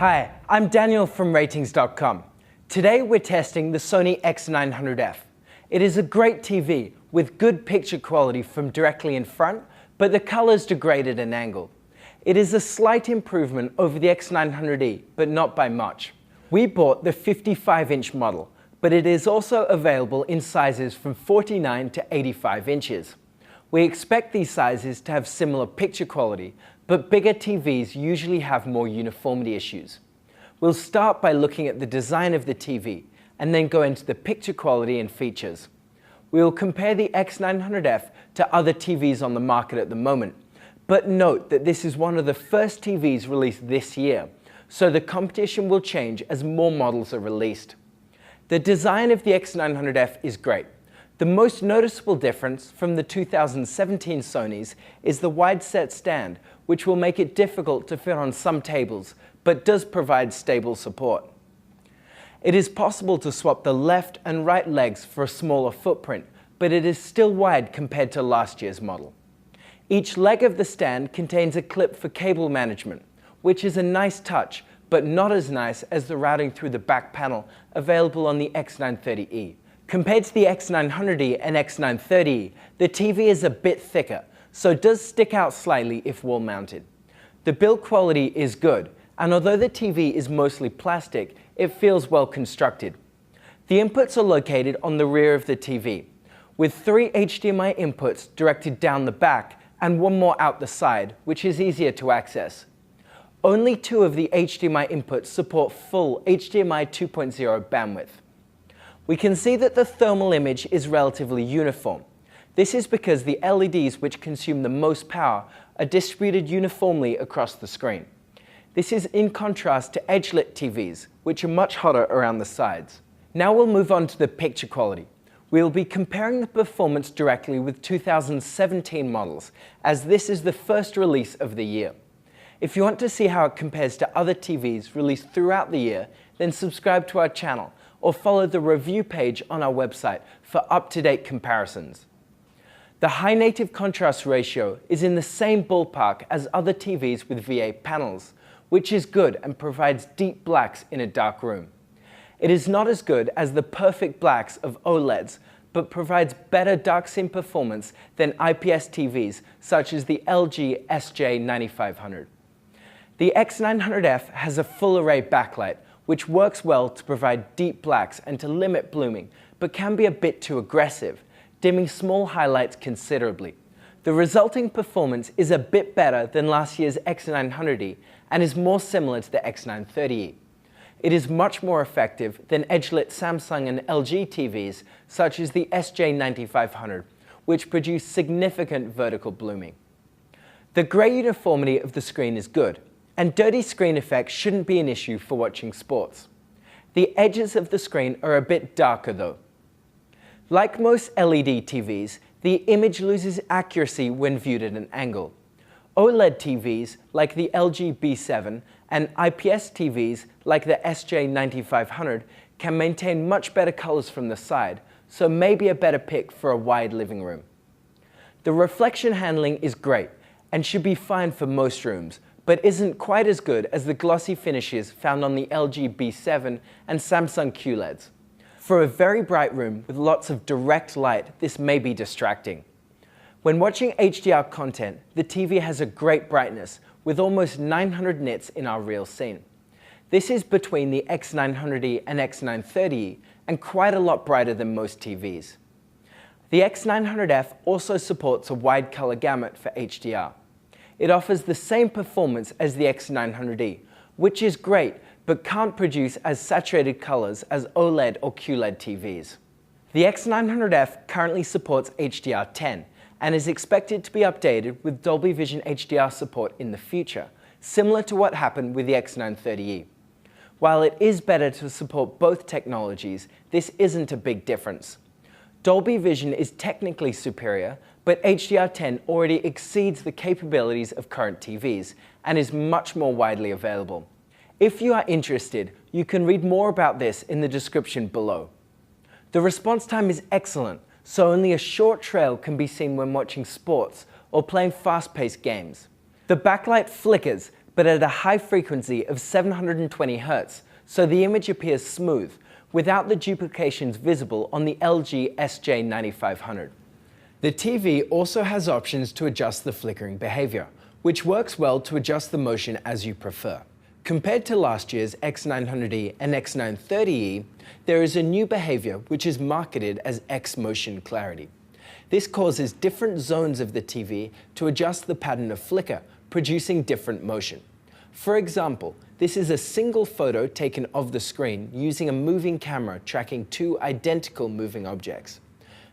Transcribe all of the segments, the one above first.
Hi, I'm Daniel from Ratings.com. Today we're testing the Sony X900F. It is a great TV with good picture quality from directly in front, but the color's degraded an angle. It is a slight improvement over the X900E, but not by much. We bought the 55-inch model, but it is also available in sizes from 49 to 85 inches. We expect these sizes to have similar picture quality, but bigger TVs usually have more uniformity issues. We'll start by looking at the design of the TV, and then go into the picture quality and features. We will compare the X900F to other TVs on the market at the moment, but note that this is one of the first TVs released this year, so the competition will change as more models are released. The design of the X900F is great. The most noticeable difference from the 2017 Sonys is the wide set stand, which will make it difficult to fit on some tables, but does provide stable support. It is possible to swap the left and right legs for a smaller footprint, but it is still wide compared to last year's model. Each leg of the stand contains a clip for cable management, which is a nice touch, but not as nice as the routing through the back panel available on the X930E. Compared to the X900E and X930E, the TV is a bit thicker, so it does stick out slightly if wall mounted. The build quality is good, and although the TV is mostly plastic, it feels well constructed. The inputs are located on the rear of the TV, with 3 HDMI inputs directed down the back and one more out the side, which is easier to access. Only 2 of the HDMI inputs support full HDMI 2.0 bandwidth. We can see that the thermal image is relatively uniform. This is because the LEDs which consume the most power are distributed uniformly across the screen. This is in contrast to edge-lit TVs, which are much hotter around the sides. Now we'll move on to the picture quality. We'll be comparing the performance directly with 2017 models, as this is the first release of the year. If you want to see how it compares to other TVs released throughout the year, then subscribe to our channel or follow the review page on our website for up-to-date comparisons. The high native contrast ratio is in the same ballpark as other TVs with V8 panels, which is good and provides deep blacks in a dark room. It is not as good as the perfect blacks of OLEDs, but provides better dark scene performance than IPS TVs such as the LG SJ9500. The X900F has a full array backlight, which works well to provide deep blacks and to limit blooming, but can be a bit too aggressive, dimming small highlights considerably. The resulting performance is a bit better than last year's X900E and is more similar to the X930E. It is much more effective than edge-lit Samsung and LG TVs such as the SJ9500, which produce significant vertical blooming. The grey uniformity of the screen is good, and dirty screen effects shouldn't be an issue for watching sports. The edges of the screen are a bit darker though. Like most LED TVs, the image loses accuracy when viewed at an angle. OLED TVs like the LG B7 and IPS TVs like the SJ9500 can maintain much better colors from the side, so may be a better pick for a wide living room. The reflection handling is great and should be fine for most rooms, but isn't quite as good as the glossy finishes found on the LG B7 and Samsung QLEDs. For a very bright room with lots of direct light, this may be distracting. When watching HDR content, the TV has a great brightness with almost 900 nits in our real scene. This is between the X900E and X930E and quite a lot brighter than most TVs. The X900F also supports a wide color gamut for HDR. It offers the same performance as the X900E, which is great, but can't produce as saturated colors as OLED or QLED TVs. The X900F currently supports HDR10 and is expected to be updated with Dolby Vision HDR support in the future, similar to what happened with the X930E. While it is better to support both technologies, this isn't a big difference. Dolby Vision is technically superior, but HDR10 already exceeds the capabilities of current TVs and is much more widely available. If you are interested, you can read more about this in the description below. The response time is excellent, so only a short trail can be seen when watching sports or playing fast-paced games. The backlight flickers, but at a high frequency of 720 Hz, so the image appears smooth, without the duplications visible on the LG SJ9500. The TV also has options to adjust the flickering behavior, which works well to adjust the motion as you prefer. Compared to last year's X900E and X930E, there is a new behavior which is marketed as X-Motion Clarity. This causes different zones of the TV to adjust the pattern of flicker, producing different motion. For example, this is a single photo taken of the screen using a moving camera tracking two identical moving objects.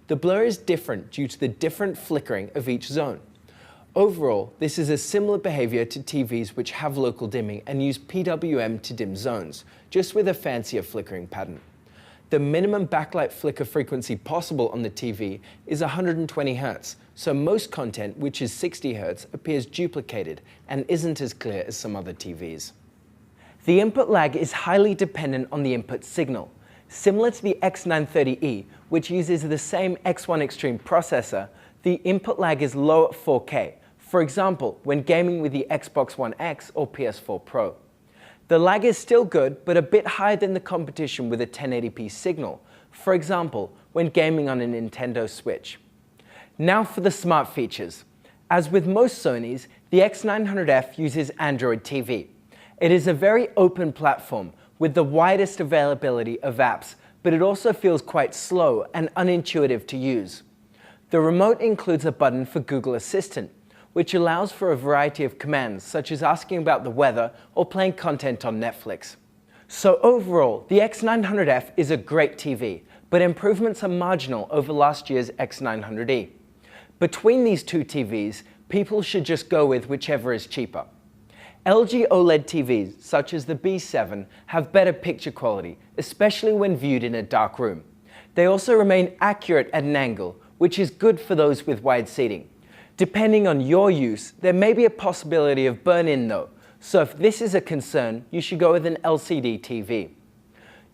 The blur is different due to the different flickering of each zone. Overall, this is a similar behavior to TVs which have local dimming and use PWM to dim zones, just with a fancier flickering pattern. The minimum backlight flicker frequency possible on the TV is 120 Hz, so most content, which is 60 Hz, appears duplicated and isn't as clear as some other TVs. The input lag is highly dependent on the input signal. Similar to the X930E, which uses the same X1 Extreme processor, the input lag is low at 4K, for example, when gaming with the Xbox One X or PS4 Pro. The lag is still good, but a bit higher than the competition with a 1080p signal, for example, when gaming on a Nintendo Switch. Now for the smart features. As with most Sonys, the X900F uses Android TV. It is a very open platform with the widest availability of apps, but it also feels quite slow and unintuitive to use. The remote includes a button for Google Assistant, which allows for a variety of commands, such as asking about the weather or playing content on Netflix. So overall, the X900F is a great TV, but improvements are marginal over last year's X900E. Between these two TVs, people should just go with whichever is cheaper. LG OLED TVs, such as the B7, have better picture quality, especially when viewed in a dark room. They also remain accurate at an angle, which is good for those with wide seating. Depending on your use, there may be a possibility of burn-in though, so if this is a concern, you should go with an LCD TV.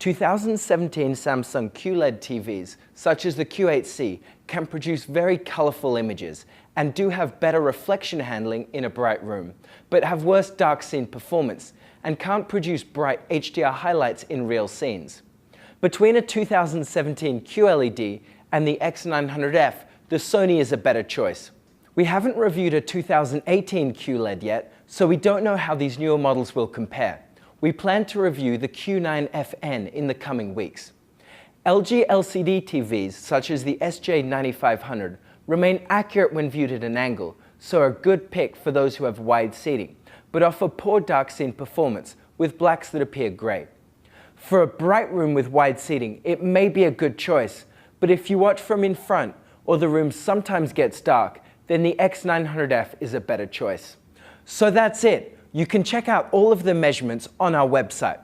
2017 Samsung QLED TVs, such as the Q8C, can produce very colorful images and do have better reflection handling in a bright room, but have worse dark scene performance and can't produce bright HDR highlights in real scenes. Between a 2017 QLED and the X900F, the Sony is a better choice. We haven't reviewed a 2018 QLED yet, so we don't know how these newer models will compare. We plan to review the Q9FN in the coming weeks. LG LCD TVs, such as the SJ9500, remain accurate when viewed at an angle, so are a good pick for those who have wide seating, but offer poor dark scene performance with blacks that appear grey. For a bright room with wide seating, it may be a good choice, but if you watch from in front or the room sometimes gets dark, then the X900F is a better choice. So that's it. You can check out all of the measurements on our website.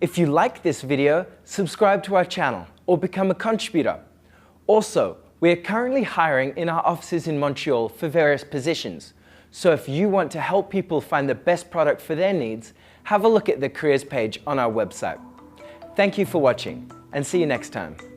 If you like this video, subscribe to our channel or become a contributor. Also, we are currently hiring in our offices in Montreal for various positions. So if you want to help people find the best product for their needs, have a look at the careers page on our website. Thank you for watching and see you next time.